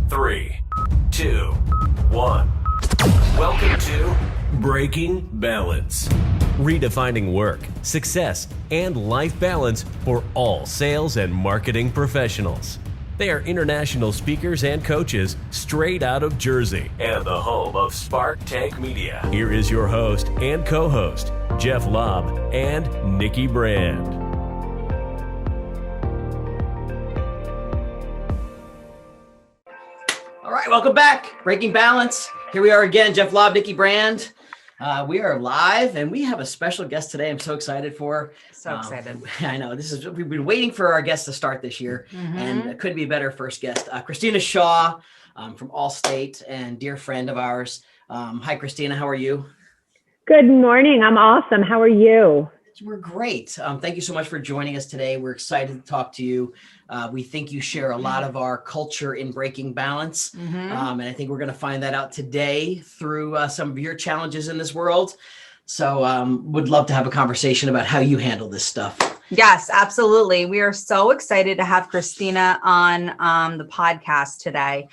3, 2, 1. Welcome to Breaking Balance. Redefining work, success, and life balance for all sales and marketing professionals. They are international speakers and coaches straight out of Jersey and the home of Spark Tank Media. Here is your host and co-host, Jeff Lobb and Nikki Brand. All right, welcome back. Breaking Balance. Here we are again, Jeff Lobb, Nikki Brand. We are live and we have a special guest today. I'm so excited for. So excited. I know we've been waiting for our guest to start this year, and it couldn't be a better first guest. Christina Shaw from Allstate and dear friend of ours. Hi, Christina. How are you? Good morning. I'm awesome. How are you? We're great. Thank you so much for joining us today. We're excited to talk to you. We think you share a lot of our culture in breaking balance. And I think we're going to find that out today through some of your challenges in this world. So would love to have a conversation about how you handle this stuff. Yes, absolutely. We are so excited to have Christina on the podcast today.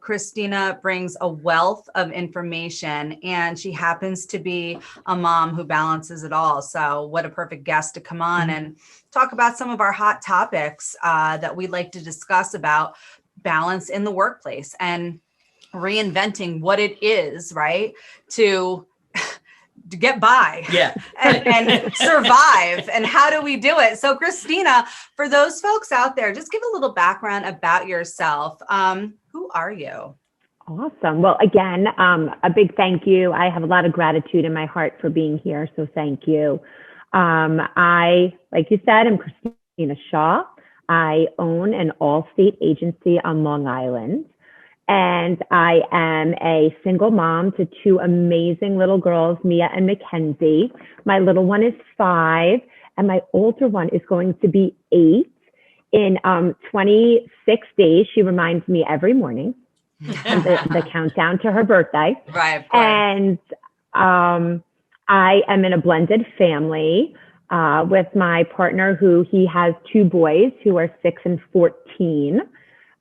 Christina brings a wealth of information and she happens to be a mom who balances it all. So what a perfect guest to come on and talk about some of our hot topics that we'd like to discuss about balance in the workplace and reinventing what it is, right? To get by and survive. And how do we do it? So Christina, for those folks out there, just give a little background about yourself. Who are you? Awesome. Well, again, a big thank you. I have a lot of gratitude in my heart for being here. So thank you. I, like you said, I'm Christina Shaw. I own an Allstate agency on Long Island. And I am a single mom to two amazing little girls, Mia and Mackenzie. My little one is 5, and my older one is going to be 8 in 26 days. She reminds me every morning the countdown to her birthday. Right. And I am in a blended family with my partner, who he has 2 boys who are 6 and 14.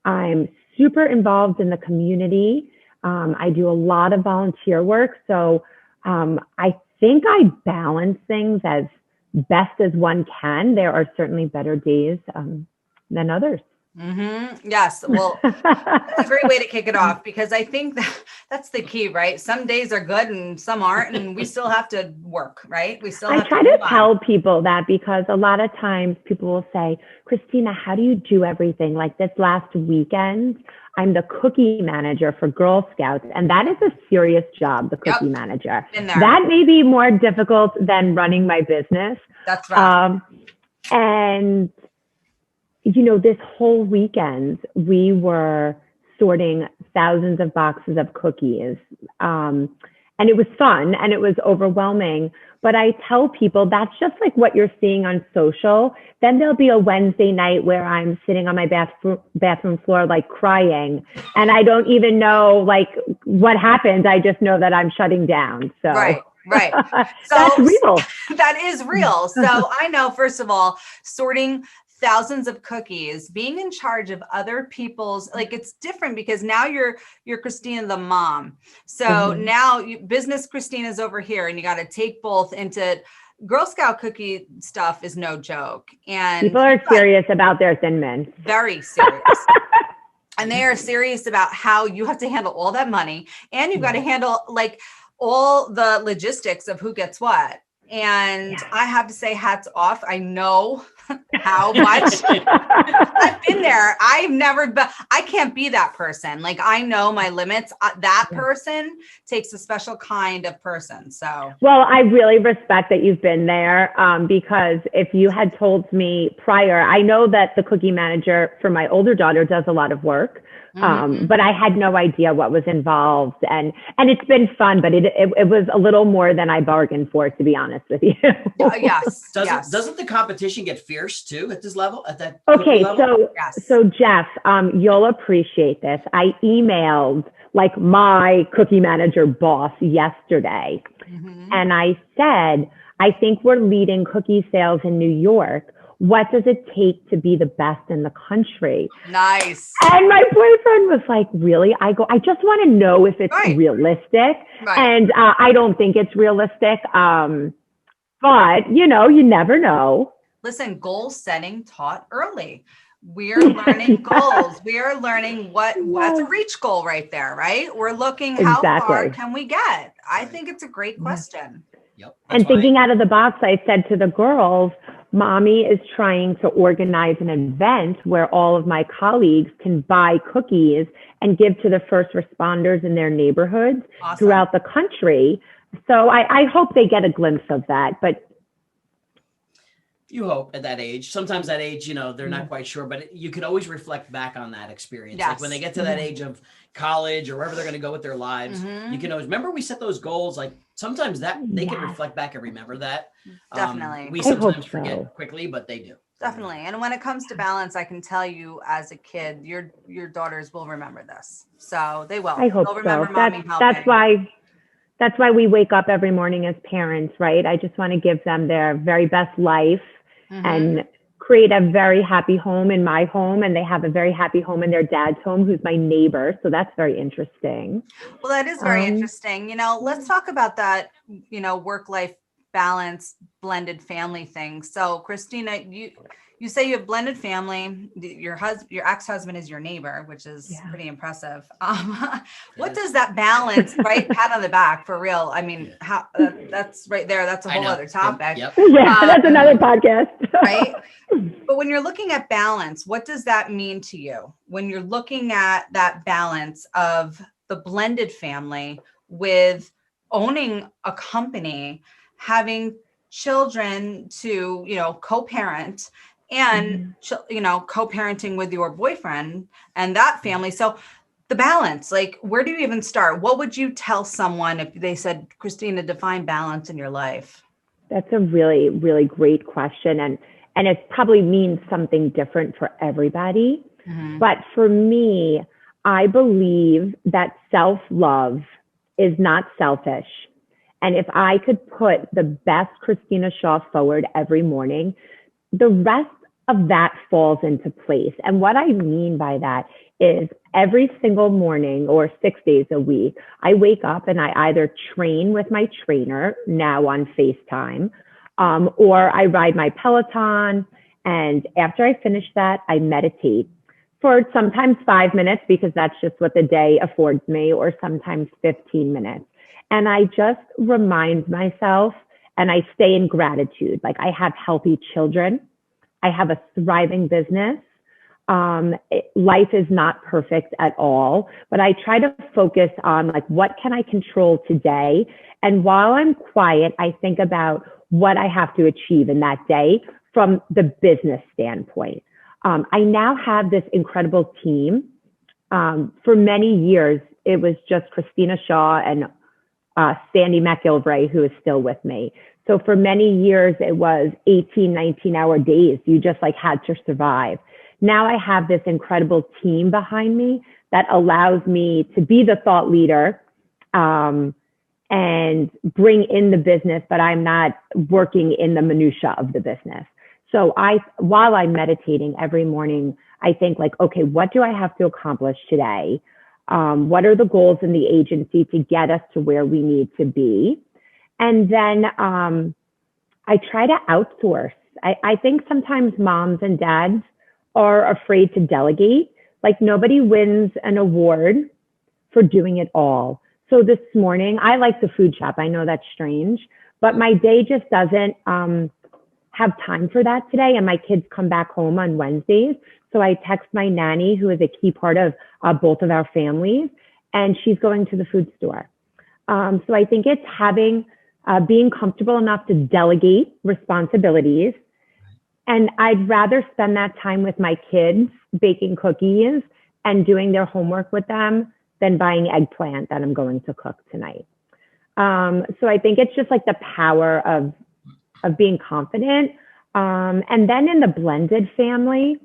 I'm super involved in the community. I do a lot of volunteer work. So I think I balance things as best as one can. There are certainly better days than others. Yes. Well, that's a great way to kick it off, because I think that's the key, right? Some days are good and some aren't, and we still have to work, right? We still have I try to tell people that, because a lot of times people will say, Christina, how do you do everything? Like this last weekend, I'm the cookie manager for Girl Scouts, and that is a serious job, the cookie manager. That may be more difficult than running my business. That's right. And you know, this whole weekend, we were sorting thousands of boxes of cookies. And it was fun and it was overwhelming. But I tell people that's just like what you're seeing on social. Then there'll be a Wednesday night where I'm sitting on my bathroom floor, like crying. And I don't even know like what happened. I just know that I'm shutting down. So. Right. So that's real. That is real. So I know, first of all, sorting thousands of cookies, being in charge of other people's, like it's different because now you're Christina the mom. So now business Christina's over here, and you got to take both into Girl Scout cookie stuff is no joke. And people are serious about their Thin Mints. Very serious. And they are serious about how you have to handle all that money, and you've got to handle like all the logistics of who gets what. And I have to say, hats off. I know how much I've been there. I can't be that person. Like I know my limits. That person takes a special kind of person. So, well, I really respect that you've been there, because if you had told me prior, I know that the cookie manager for my older daughter does a lot of work. But I had no idea what was involved, and it's been fun, but it was a little more than I bargained for, to be honest with you. Yes. Doesn't the competition get fierce too at this level? Okay, level? So Jeff, you'll appreciate this. I emailed like my cookie manager boss yesterday, and I said, I think we're leading cookie sales in New York. what does it take to be the best in the country? Nice. And my boyfriend was like, really? I just want to know if it's realistic. Right. And I don't think it's realistic. But, you know, you never know. Listen, goal setting taught early. We're learning goals. We are learning what's a reach goal right there, right? We're looking how far can we get? I think it's a great question. Yep. And thinking out of the box, I said to the girls, Mommy is trying to organize an event where all of my colleagues can buy cookies and give to the first responders in their neighborhoods throughout the country. So I hope they get a glimpse of that. But you hope at that age. Sometimes that age, you know, they're not quite sure, but you could always reflect back on that experience. Yes. Like when they get to that age of college or wherever they're going to go with their lives, you can always remember we set those goals. Like sometimes that they can reflect back and remember that. Definitely. We sometimes forget quickly, but they do. Definitely. And when it comes to balance, I can tell you as a kid, your daughters will remember this. So they will. I hope They'll remember so. Mommy helping. That's why we wake up every morning as parents, right? I just want to give them their very best life and create a very happy home in my home. And they have a very happy home in their dad's home, who's my neighbor. So that's very interesting. Well, that is very interesting. You know, let's talk about that, you know, work-life balance, blended family thing. So Christina, you say you have blended family. Your ex-husband is your neighbor, which is pretty impressive. What does that balance, right? Pat on the back for real. I mean, how that's right there. That's a whole other topic. Yep. Yeah, that's another podcast. Right. But when you're looking at balance, what does that mean to you? When you're looking at that balance of the blended family with owning a company, having children to, you know, co-parent and, you know, co-parenting with your boyfriend and that family. So the balance, like, where do you even start? What would you tell someone if they said, Christina, define balance in your life? That's a really, really great question. And it probably means something different for everybody. But for me, I believe that self-love is not selfish. And if I could put the best Christina Shaw forward every morning, the rest of that falls into place. And what I mean by that is every single morning or 6 days a week, I wake up and I either train with my trainer, now on FaceTime, or I ride my Peloton. And after I finish that, I meditate for sometimes 5 minutes, because that's just what the day affords me, or sometimes 15 minutes. And I just remind myself, and I stay in gratitude. Like, I have healthy children. I have a thriving business. Life is not perfect at all, but I try to focus on, like, what can I control today? And while I'm quiet, I think about what I have to achieve in that day from the business standpoint. I now have this incredible team. For many years, it was just Christina Shaw and Sandy McIlvray, who is still with me. So for many years, it was 18, 19-hour days. You just like had to survive. Now I have this incredible team behind me that allows me to be the thought leader and bring in the business, but I'm not working in the minutia of the business. So while I'm meditating every morning, I think, like, okay, what do I have to accomplish today? What are the goals in the agency to get us to where we need to be? And then I try to outsource. I think sometimes moms and dads are afraid to delegate. Like, nobody wins an award for doing it all. So this morning, I like the food shop. I know that's strange, but my day just doesn't have time for that today. And my kids come back home on Wednesdays. So I text my nanny, who is a key part of both of our families, and she's going to the food store. So I think it's being comfortable enough to delegate responsibilities. And I'd rather spend that time with my kids baking cookies and doing their homework with them than buying eggplant that I'm going to cook tonight. So I think it's just like the power of being confident. And then in the blended family,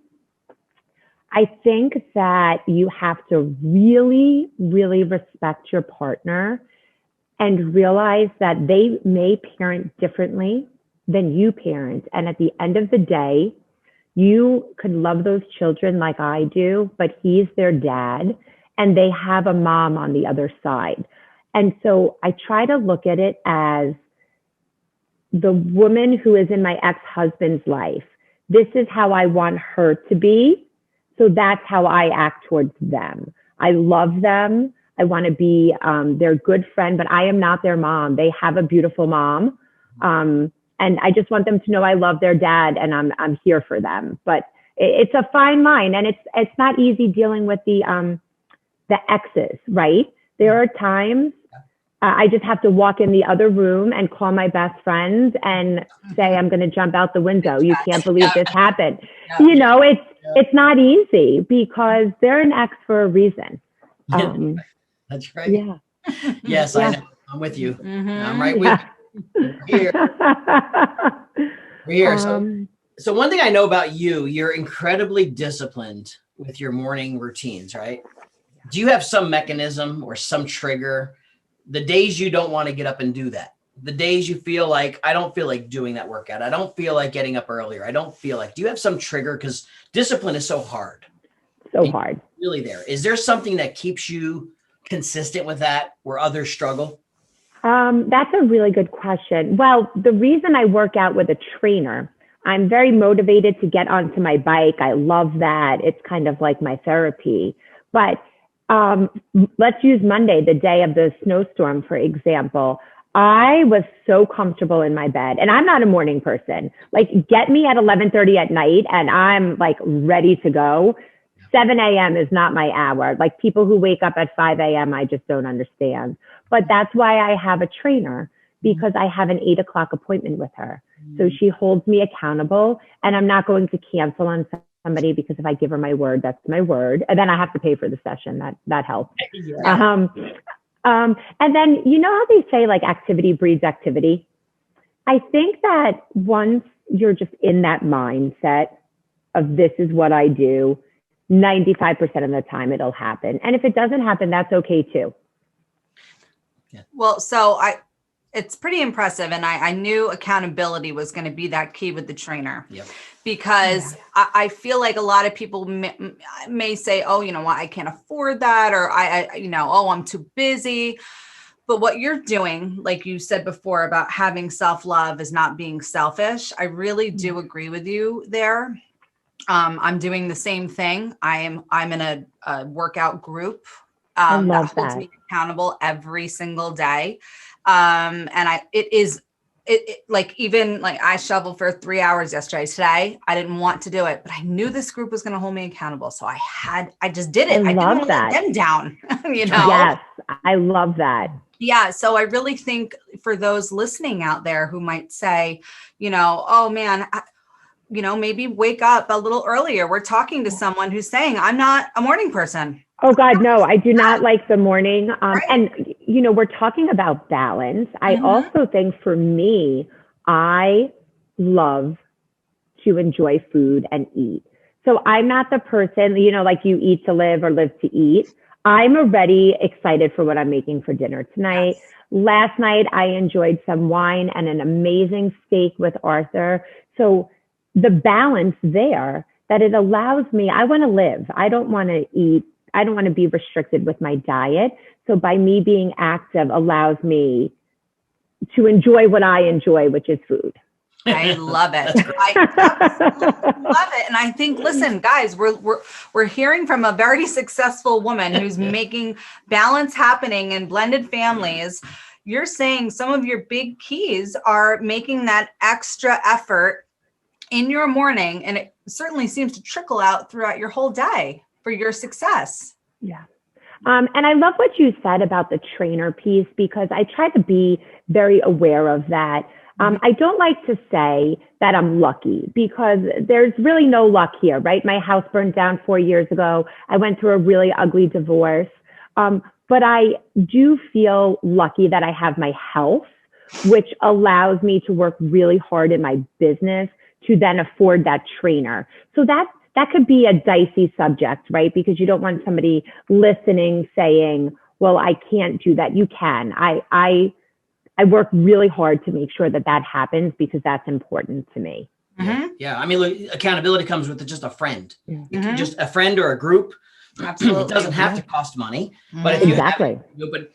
I think that you have to really, really respect your partner and realize that they may parent differently than you parent. And at the end of the day, you could love those children like I do, but he's their dad and they have a mom on the other side. And so I try to look at it as the woman who is in my ex-husband's life. This is how I want her to be. So that's how I act towards them. I love them. I want to be their good friend, but I am not their mom. They have a beautiful mom. And I just want them to know I love their dad and I'm here for them. But it's a fine line, and it's not easy dealing with the exes, right? There are times I just have to walk in the other room and call my best friends and say, I'm going to jump out the window. You can't believe this happened. You know, it's not easy because they're an ex for a reason. That's right. Yeah. Yes, I know. I'm with you. I'm right with you. We're here. So one thing I know about you, you're incredibly disciplined with your morning routines, right? Do you have some mechanism or some trigger? The days you don't want to get up and do that, the days you feel like, I don't feel like doing that workout, I don't feel like getting up earlier, I don't feel like, do you have some trigger? Because discipline is so hard. Hard. Really there. Is there something that keeps you consistent with that where others struggle? That's a really good question. Well, the reason I work out with a trainer, I'm very motivated to get onto my bike. I love that. It's kind of like my therapy. But let's use Monday, the day of the snowstorm, for example. I was so comfortable in my bed, and I'm not a morning person. Like, get me at 11:30 at night and I'm like ready to go. 7 a.m. is not my hour. Like, people who wake up at 5 a.m., I just don't understand. But that's why I have a trainer, because I have an 8 o'clock appointment with her. So she holds me accountable, and I'm not going to cancel on somebody, because if I give her my word, that's my word. And then I have to pay for the session. That helps. Yeah. And then, you know how they say like activity breeds activity? I think that once you're just in that mindset of this is what I do, 95% of the time it'll happen. And if it doesn't happen, that's okay too. Well, it's pretty impressive. And I knew accountability was going to be that key with the trainer. Yep. Because I feel like a lot of people may say, oh, you know what, I can't afford that. Or I'm too busy. But what you're doing, like you said before about having self-love is not being selfish. I really do agree with you there. I'm doing the same thing. I'm in a workout group that holds me accountable every single day. And I shoveled for 3 hours yesterday. Today, I didn't want to do it, but I knew this group was going to hold me accountable. So I just did it. I didn't want to let them down, you know? Yes, I love that. Yeah. So I really think for those listening out there who might say, oh man, maybe wake up a little earlier. We're talking to someone who's saying, I'm not a morning person. Oh God, no, I do not like the morning. Right. And, we're talking about balance. I also think for me, I love to enjoy food and eat. So I'm not the person, like you eat to live or live to eat. I'm already excited for what I'm making for dinner tonight. Yes. Last night, I enjoyed some wine and an amazing steak with Arthur. So the balance there, that it allows me, I want to live. I don't want to eat. I don't want to be restricted with my diet. So by me being active allows me to enjoy what I enjoy, which is food. I love it. I absolutely love it. And I think, listen, guys, we're hearing from a very successful woman who's making balance happening in blended families. You're saying some of your big keys are making that extra effort in your morning. And it certainly seems to trickle out throughout your whole day for your success. Yeah. And I love what you said about the trainer piece, because I try to be very aware of that. I don't like to say that I'm lucky, because there's really no luck here, right? My house burned down 4 years ago. I went through a really ugly divorce. But I do feel lucky that I have my health, which allows me to work really hard in my business to then afford that trainer. So that could be a dicey subject, right? Because you don't want somebody listening saying, well, I can't do that. You can. I work really hard to make sure that happens, because that's important to me. Yeah. I mean, look, accountability comes with just a friend, Mhm. just a friend or a group. Absolutely. It doesn't have to cost money, but if you Exactly. have it, but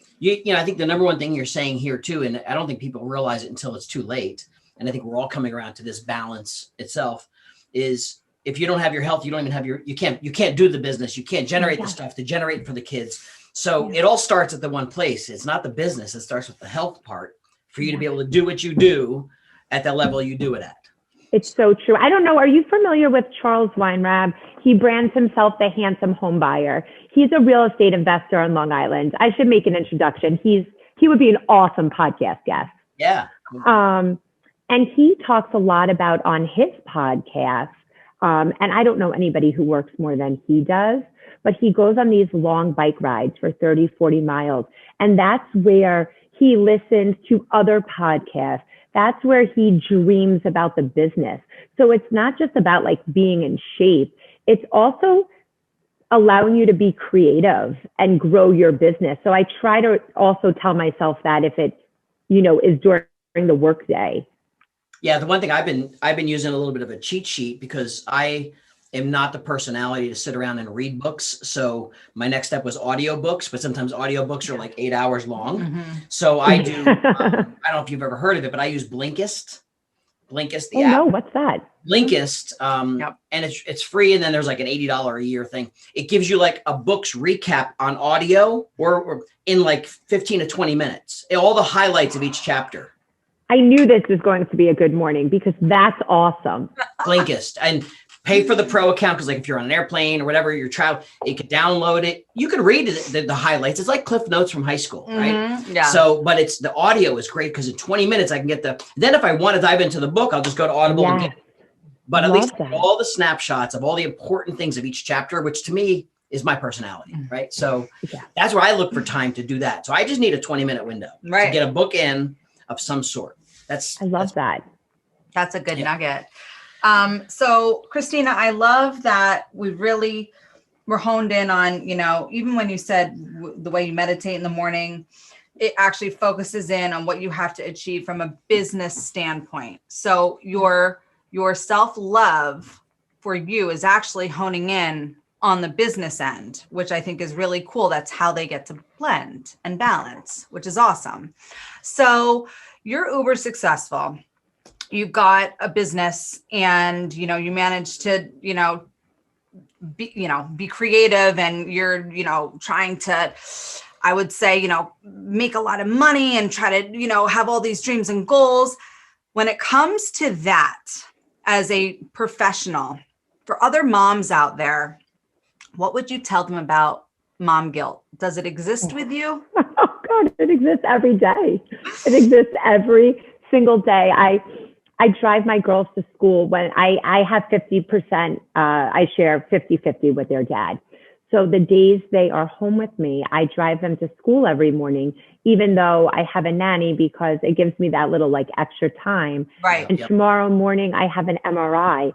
I think the number one thing you're saying here too, and I don't think people realize it until it's too late. And I think we're all coming around to this balance itself is if you don't have your health, you don't even have you can't do the business. You can't generate the stuff to generate for the kids. So it all starts at the one place. It's not the business. It starts with the health part for you to be able to do what you do at the level you do it at. It's so true. I don't know. Are you familiar with Charles Weinrab? He brands himself the handsome home buyer. He's a real estate investor on Long Island. I should make an introduction. He would be an awesome podcast guest. Yeah. And he talks a lot about on his podcast. And I don't know anybody who works more than he does, but he goes on these long bike rides for 30, 40 miles. And that's where he listens to other podcasts. That's where he dreams about the business. So it's not just about like being in shape. It's also allowing you to be creative and grow your business. So I try to also tell myself that if it, is during the workday. Yeah. The one thing I've been using a little bit of a cheat sheet because I am not the personality to sit around and read books. So my next step was audiobooks, but sometimes audiobooks are like 8 hours long. So I do, I don't know if you've ever heard of it, but I use Blinkist. Blinkist, the app. No, what's that? Blinkist, and it's free. And then there's like an $80 a year thing. It gives you like a book's recap on audio or in like 15 to 20 minutes, all the highlights of each chapter. I knew this was going to be a good morning because that's awesome. Blinkist, and pay for the pro account because like if you're on an airplane or whatever, your child, you can download it. You can read the highlights. It's like Cliff Notes from high school, right? Yeah. So, but the audio is great because in 20 minutes I can get then if I want to dive into the book, I'll just go to Audible and get it. But at least I get all the snapshots of all the important things of each chapter, which to me is my personality, right? So that's where I look for time to do that. So I just need a 20-minute window to get a book in of some sort. I love that. That's a good nugget. So Christina, I love that we're honed in on, even when you said the way you meditate in the morning, it actually focuses in on what you have to achieve from a business standpoint. So your self-love for you is actually honing in on the business end, which I think is really cool. That's how they get to blend and balance, which is awesome. So you're uber successful. You've got a business and, you manage to, be creative and you're, trying to, I would say, make a lot of money and try to, have all these dreams and goals. When it comes to that as a professional, for other moms out there, what would you tell them about mom guilt? Does it exist with you? Oh God, it exists every day. It exists every single day. I drive my girls to school when I have 50%, I share 50-50 with their dad. So the days they are home with me, I drive them to school every morning, even though I have a nanny because it gives me that little like extra time. Right. And tomorrow morning I have an MRI,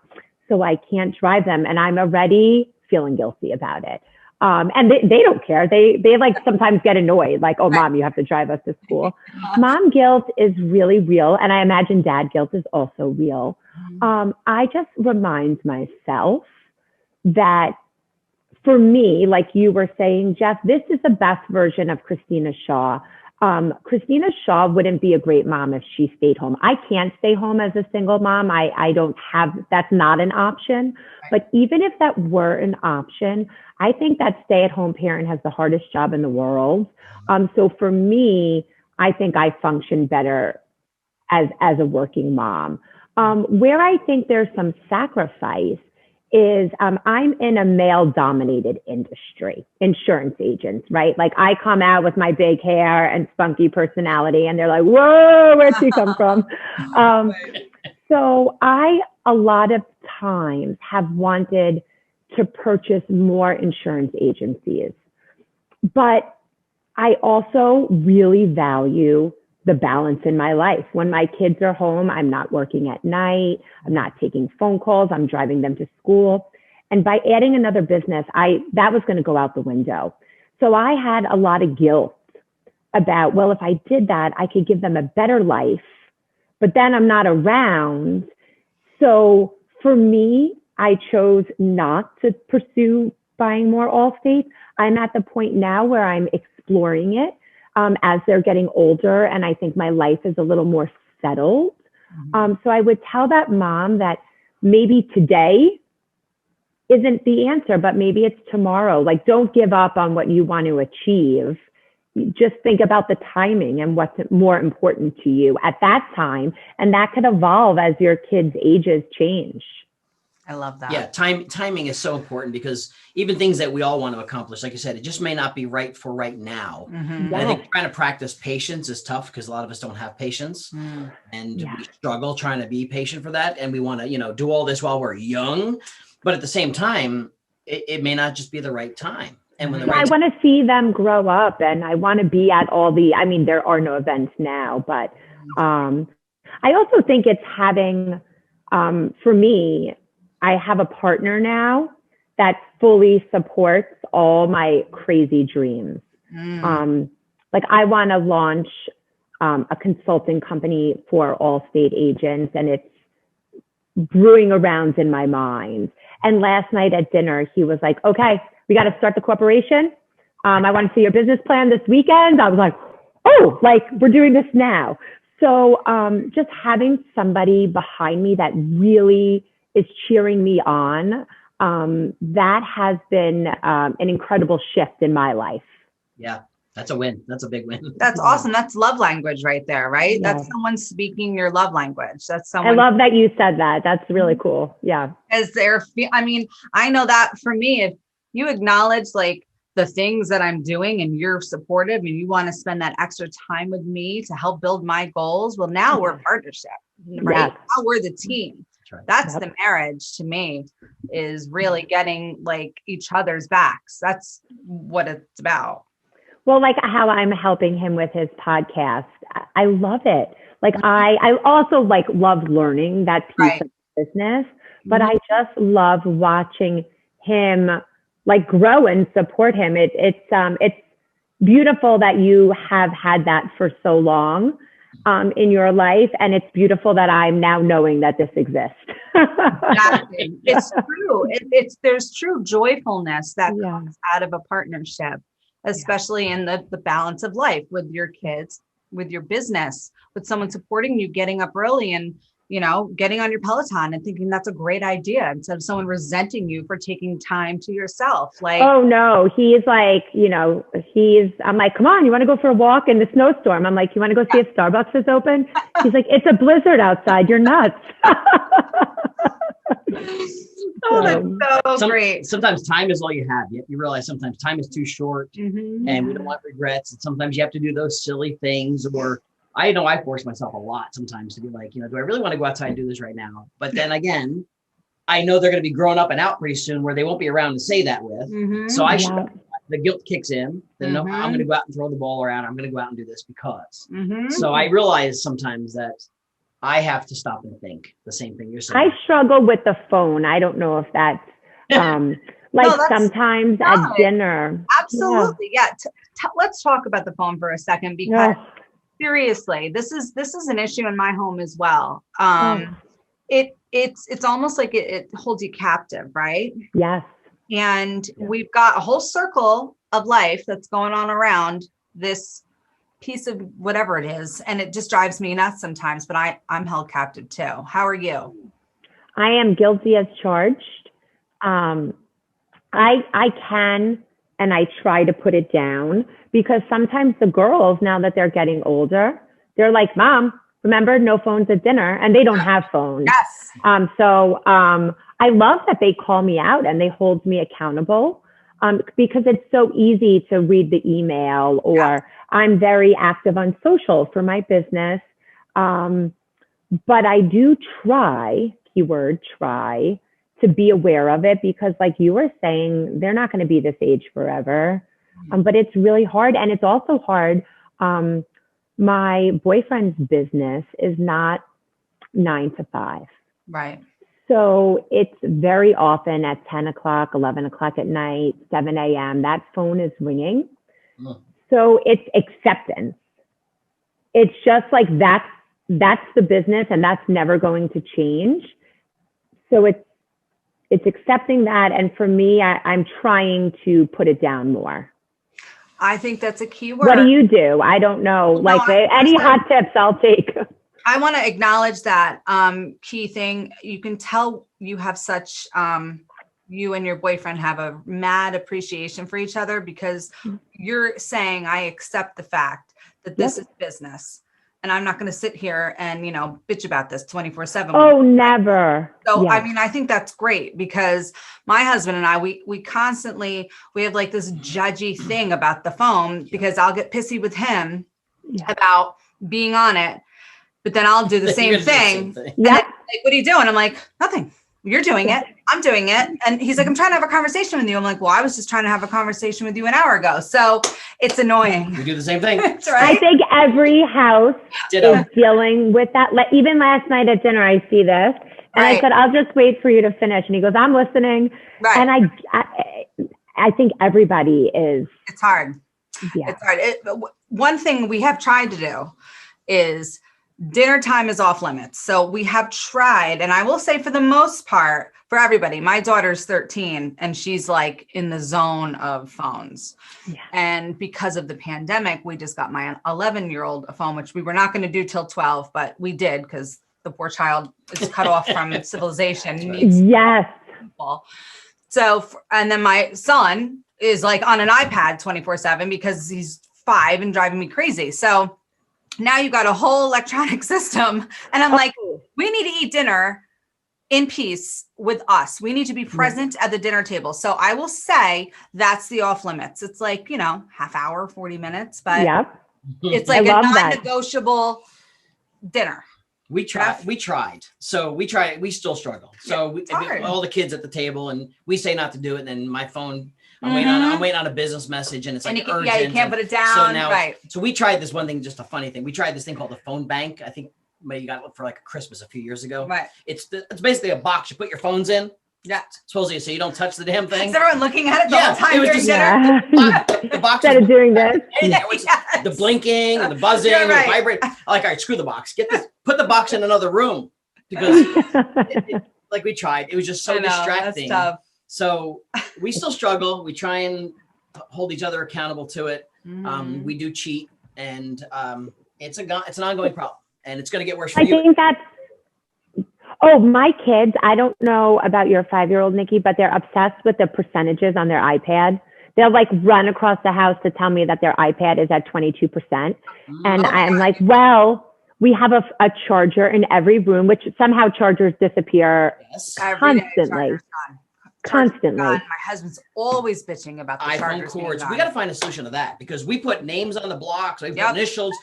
so I can't drive them and I'm already feeling guilty about it. And they don't care. They like sometimes get annoyed, like, oh, mom, you have to drive us to school. Mom guilt is really real. And I imagine dad guilt is also real. I just remind myself that for me, like you were saying, Jeff, this is the best version of Christina Shaw. Christina Shaw wouldn't be a great mom if she stayed home. I can't stay home as a single mom. I don't have, that's not an option. But even if that were an option, I think that stay-at-home parent has the hardest job in the world. So for me, I think I function better as a working mom. Where I think there's some sacrifice is I'm in a male-dominated industry, insurance agents, right? Like I come out with my big hair and spunky personality, and they're like, "Whoa, where'd she come from?" So I, a lot of times, have wanted to purchase more insurance agencies, but I also really value the balance in my life. When my kids are home, I'm not working at night. I'm not taking phone calls. I'm driving them to school. And by adding another business, that was going to go out the window. So I had a lot of guilt about, well, if I did that, I could give them a better life, but then I'm not around. So for me, I chose not to pursue buying more Allstates. I'm at the point now where I'm exploring it as they're getting older, and I think my life is a little more settled. So I would tell that mom that maybe today isn't the answer, but maybe it's tomorrow. Like, don't give up on what you want to achieve. Just think about the timing and what's more important to you at that time. And that could evolve as your kids' ages change. I love that. Yeah, timing is so important because even things that we all want to accomplish, like you said, it just may not be right for right now. And I think trying to practice patience is tough because a lot of us don't have patience, and we struggle trying to be patient for that. And we want to, do all this while we're young, but at the same time, it may not just be the right time. And when I want to see them grow up, and I want to be at all there are no events now, but I also think it's having, for me, I have a partner now that fully supports all my crazy dreams. Like, I want to launch a consulting company for Allstate agents, and it's brewing around in my mind. And last night at dinner, he was like, okay, we got to start the corporation. I want to see your business plan this weekend. I was like, oh, like, we're doing this now. So just having somebody behind me that really is cheering me on, that has been an incredible shift in my life. Yeah, that's a win. That's a big win. That's awesome. That's love language right there, right? Yeah. That's someone speaking your love language. That's someone. I love that you said that. That's really cool. Yeah. I know that for me, if you acknowledge like the things that I'm doing and you're supportive and you want to spend that extra time with me to help build my goals, well, now we're a partnership, right? Yes. Now we're the team. That's the marriage to me, is really getting like each other's backs. That's what it's about. Well, like how I'm helping him with his podcast. I love it. Like I also like love learning that piece of business, but I just love watching him like grow and support him. It's beautiful that you have had that for so long in your life. And it's beautiful that I'm now knowing that this exists. Exactly. It's true. There's true joyfulness that comes out of a partnership, especially in the balance of life with your kids, with your business, with someone supporting you, getting up early and, getting on your Peloton and thinking that's a great idea instead of someone resenting you for taking time to yourself. Like, oh no, he's like, I'm like, come on, you want to go for a walk in the snowstorm? I'm like, you want to go see if Starbucks is open? He's like, it's a blizzard outside. You're nuts. Oh, that's so great. Sometimes time is all you have. You realize sometimes time is too short and we don't want regrets. And sometimes you have to do those silly things, or I know I force myself a lot sometimes to be like, do I really want to go outside and do this right now? But then again, I know they're going to be growing up and out pretty soon where they won't be around to say that with. So the guilt kicks in. Then no, I'm going to go out and throw the ball around. I'm going to go out and do this because. So I realize sometimes that I have to stop and think the same thing you're saying. I struggle with the phone. I don't know if that's sometimes at dinner. Absolutely. Yeah. Let's talk about the phone for a second, because seriously, this is an issue in my home as well. It's almost like it holds you captive, right? Yes. And we've got a whole circle of life that's going on around this piece of whatever it is. And it just drives me nuts sometimes, but I'm held captive too. How are you? I am guilty as charged. I can, and I try to put it down, because sometimes the girls, now that they're getting older, they're like, Mom, remember, no phones at dinner, and they don't have phones. Yes. So I love that they call me out and they hold me accountable, because it's so easy to read the email, or I'm very active on social for my business. But I do try, keyword try, to be aware of it, because like you were saying, they're not going to be this age forever. But it's really hard. And it's also hard. My boyfriend's business is not 9 to 5. Right. So it's very often at 10 o'clock, 11 o'clock at night, 7 a.m., that phone is ringing. So it's acceptance. It's just like that's the business, and that's never going to change. So it's accepting that. And for me, I'm trying to put it down more. I think that's a key word. What do you do? I don't know. Any hot tips I'll take. I want to acknowledge that key thing. You can tell you have such, you and your boyfriend have a mad appreciation for each other, because you're saying, I accept the fact that this is business. And I'm not going to sit here and, bitch about this 24/7. Oh, never. So, yes. I mean, I think that's great, because my husband and I, we constantly, we have like this judgy thing about the phone, because I'll get pissy with him about being on it, but then I'll do the same thing. Yeah. Like, what are you doing? I'm like, nothing. You're doing it. I'm doing it. And he's like, I'm trying to have a conversation with you. I'm like, well, I was just trying to have a conversation with you an hour ago. So it's annoying. We do the same thing. That's right. I think every house is dealing with that. Like, even last night at dinner, I see this. And I said, I'll just wait for you to finish. And he goes, I'm listening. Right. And I think everybody is. It's hard. Yeah. It's hard. One thing we have tried to do is dinner time is off limits. So we have tried, and I will say for the most part, for everybody, my daughter's 13 and she's like in the zone of phones. Yeah. And because of the pandemic, we just got my 11-year-old a phone, which we were not going to do till 12, but we did, because the poor child is cut off from civilization. Yes. People. So, and then my son is like on an iPad 24/7 because he's 5 and driving me crazy. So now you've got a whole electronic system. And I'm like, we need to eat dinner in peace with us. We need to be present at the dinner table. So I will say that's the off limits. It's like, half hour, 40 minutes, but it's like a non-negotiable dinner. We tried. So we still struggle. So all the kids at the table, and we say not to do it. And then my phone, I'm waiting on a business message, and it's like urgent. Yeah, you can't put it down. So now, so we tried this one thing, just a funny thing. We tried this thing called the phone bank. I think maybe you got it for like a Christmas a few years ago. Right. It's basically a box you put your phones in. Yeah. Supposedly, so you don't touch the damn thing. Is everyone looking at it the whole time during dinner? The box instead of doing this. The blinking and the buzzing and the vibrate. I'm like, all right, screw the box. Put the box in another room, because like we tried. It was just so distracting. That's tough. So we still struggle. We try and hold each other accountable to it. We do cheat, and it's an ongoing problem, and it's going to get worse for you. I think that's. Oh, my kids, I don't know about your 5-year-old, Nikki, but they're obsessed with the percentages on their iPad. They'll like run across the house to tell me that their iPad is at 22%. And I'm like, well, we have a charger in every room, which somehow chargers disappear constantly. Constantly. My husband's always bitching about the iPhone cords. We got to find a solution to that, because we put names on the blocks, we put initials,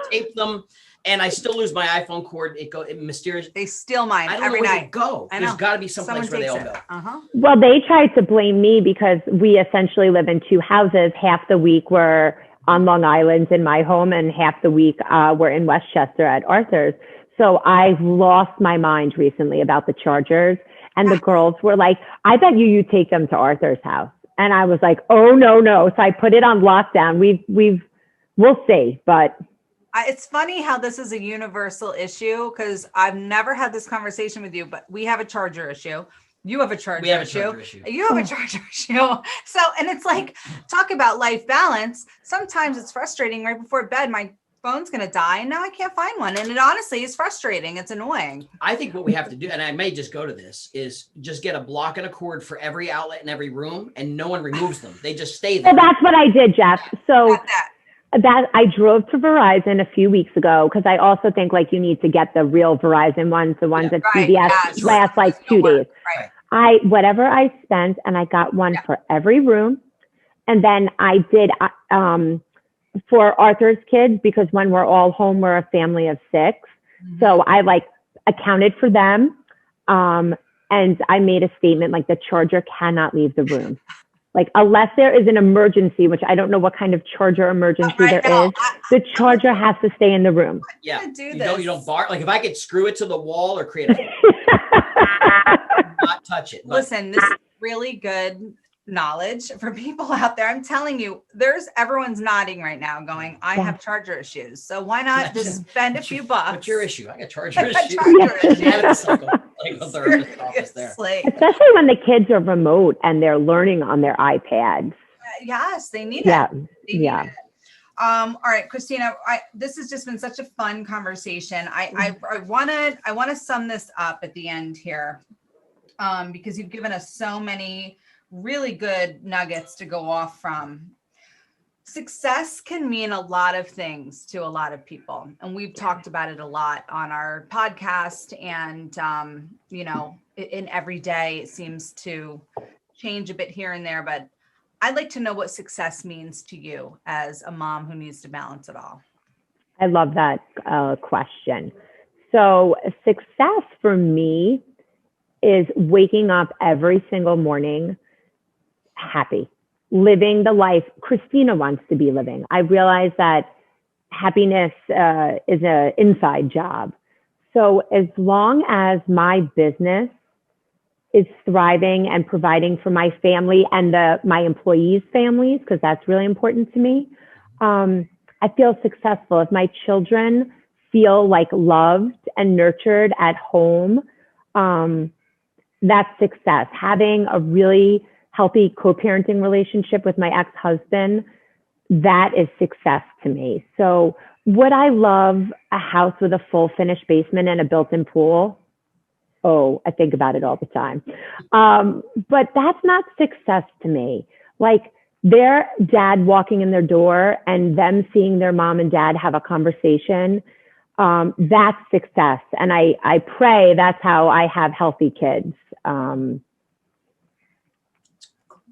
tape them. And I still lose my iPhone cord. It mysteriously. They steal mine every night. There's got to be someplace where they all go. Well, they tried to blame me because we essentially live in 2 houses. Half the week we're on Long Island in my home, and half the week we're in Westchester at Arthur's. So I've lost my mind recently about the chargers. And the girls were like, I bet you take them to Arthur's house. And I was like, oh, no. So I put it on lockdown. We'll see, but. It's funny how this is a universal issue, because I've never had this conversation with you, but we have a charger issue. You have a charger issue. You have a charger issue. So, and it's like, talk about life balance. Sometimes it's frustrating right before bed. My phone's going to die and now I can't find one. And it honestly is frustrating. It's annoying. I think what we have to do, and I may just go to this, is just get a block and a cord for every outlet in every room, and no one removes them. They just stay there. Well, that's what I did, Jeff. So that I drove to Verizon a few weeks ago, because I also think like you need to get the real Verizon ones, the ones at CVS last like 2 days. Whatever I spent, and I got one for every room. And then I did for Arthur's kids, because when we're all home, we're a family of 6. So I like accounted for them. And I made a statement like the charger cannot leave the room. Like, unless there is an emergency, which I don't know what kind of charger emergency there is, the charger has to stay in the room. Yeah. You don't bar. Like, if I could screw it to the wall or create a not touch it. But. Listen, this is really good knowledge for people out there. I'm telling you, everyone's nodding right now going, I have charger issues. So why not just spend a few bucks? What's your issue? I got charger issues. physical therapist office there. Especially when the kids are remote and they're learning on their iPads. Yes, they need Yeah. it. They need it. All right, Christina, this has just been such a fun conversation. I want to sum this up at the end here, because you've given us so many really good nuggets to go off from. Success can mean a lot of things to a lot of people, and we've talked about it a lot on our podcast. And in every day, it seems to change a bit here and there, but I'd like to know what success means to you as a mom who needs to balance it all. I love that question. So success for me is waking up every single morning happy, living the life Christina wants to be living. I realize that happiness is an inside job. So as long as my business is thriving and providing for my family and my employees' families, because that's really important to me, I feel successful. If my children feel like loved and nurtured at home, that's success. Having a really healthy co-parenting relationship with my ex-husband, that is success to me. So would I love a house with a full finished basement and a built-in pool? Oh, I think about it all the time. But that's not success to me. Like their dad walking in their door and them seeing their mom and dad have a conversation, that's success. And I pray that's how I have healthy kids.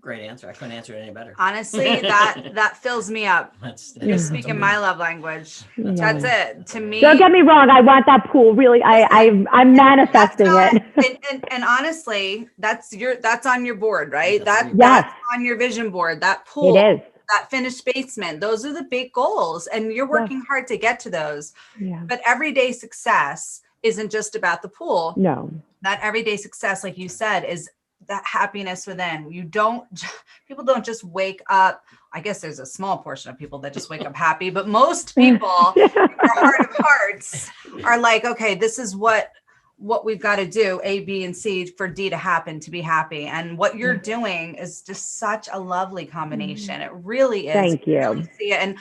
Great answer. I couldn't answer it any better. Honestly, that fills me up. You're That's speaking my love language. That's it. To me, don't get me wrong. I want that pool. Really, I'm manifesting it. And honestly, that's on your board, right? That's That's on your vision board. That pool, it is. that finished basement. Those are the big goals, and you're working hard to get to those. Yeah. But everyday success isn't just about the pool. No. That everyday success, like you said, is that happiness within. People don't just wake up. I guess there's a small portion of people that just wake up happy, but most people in their heart of hearts are like, okay, this is what we've got to do, A, B, and C for D to happen, to be happy. And what you're doing is just such a lovely combination. It really is. Thank you. Really see it. And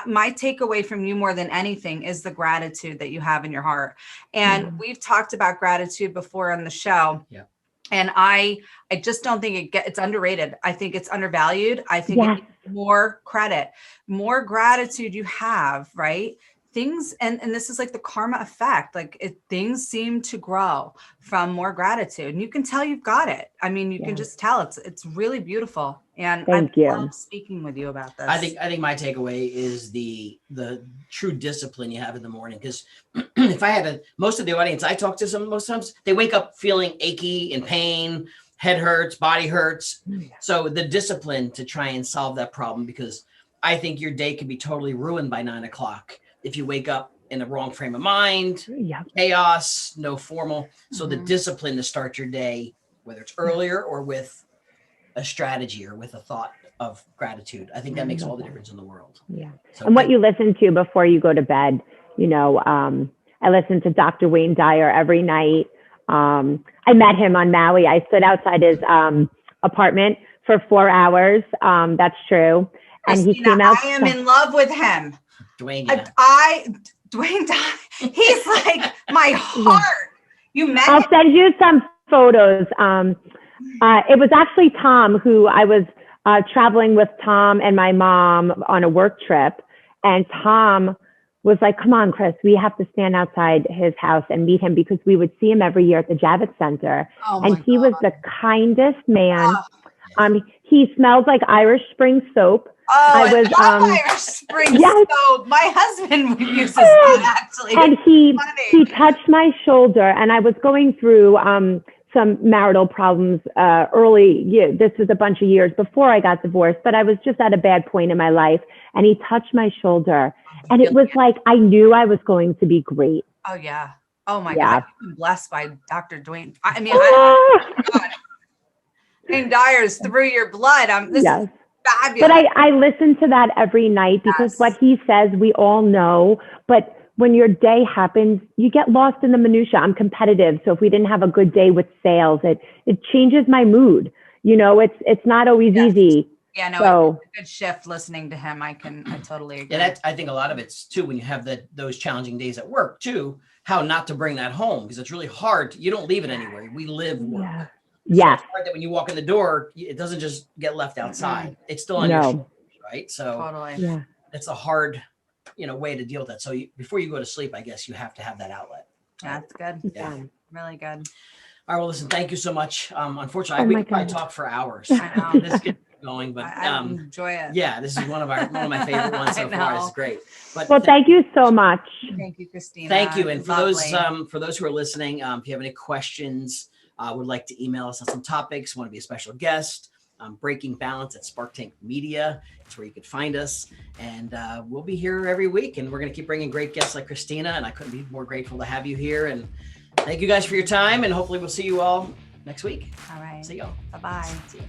my takeaway from you more than anything is the gratitude that you have in your heart. And we've talked about gratitude before on the show. Yeah. And I just don't think it's underrated. I think it's undervalued. I think it needs more credit, more gratitude you have, right? Things, and this is like the karma effect, like things seem to grow from more gratitude. And you can tell you've got it. I mean, you can just tell it's really beautiful. And I love speaking with you about this. I think my takeaway is the true discipline you have in the morning. Because if I had most of the audience I talk to, most times they wake up feeling achy and pain, head hurts, body hurts. So the discipline to try and solve that problem, because I think your day could be totally ruined by 9 o'clock if you wake up in the wrong frame of mind, chaos, no formal. So the discipline to start your day, whether it's earlier or with a strategy or with a thought of gratitude, I think that makes all the difference in the world. Yeah. So and what you listen to before you go to bed, I listen to Dr. Wayne Dyer every night. I met him on Maui. I stood outside his apartment for 4 hours. That's true. And Christina, he came out. I am in love with him. Dwayne, Dwayne, he's like my heart. You met I'll him? send you some photos. It was actually Tom who I was traveling with Tom and my mom on a work trip. And Tom was like, come on, Chris, we have to stand outside his house and meet him, because we would see him every year at the Javits Center. And he was the kindest man. He smelled like Irish Spring soap. I love Irish Spring soap. My husband uses that, actually. And he touched my shoulder, and I was going through some marital problems early. This was a bunch of years before I got divorced, but I was just at a bad point in my life, and he touched my shoulder, and it was like I knew I was going to be great. Oh yeah. Oh my God. You've been blessed by Dr. Dwayne. I mean, Dwayne Dyer's through your blood. This is fabulous. But I listen to that every night, because what he says, we all know, but when your day happens, you get lost in the minutia. I'm competitive. So if we didn't have a good day with sales, it changes my mood. You know, it's not always easy. Yeah, no, So, it's a good shift listening to him. I totally agree. And I think a lot of it's too, when you have those challenging days at work too, how not to bring that home, because it's really hard. You don't leave it anywhere. We live work. yeah. So Yes. it's hard that when you walk in the door, it doesn't just get left outside. It's still on your shoulders, right? So Totally. Yeah. it's a hard, way to deal with that. So before you go to sleep, I guess you have to have that outlet. Yeah, that's good. Yeah. Really good. All right. Well, listen, thank you so much. Unfortunately, we my could probably God. talk for hours. I know. This gets going, but I enjoy it. yeah, this is one of my favorite ones so I far. know. It's great. But Well, thank you so much. Thank you, Christina. thank you. And for Lovely. those who are listening, if you have any questions, would like to email us on some topics, want to be a special guest, Breaking Balance at Spark Tank Media. It's where you could find us. And we'll be here every week. And we're going to keep bringing great guests like Christina. And I couldn't be more grateful to have you here. And thank you guys for your time. And hopefully we'll see you all next week. All right. See y'all. Bye-bye. See you.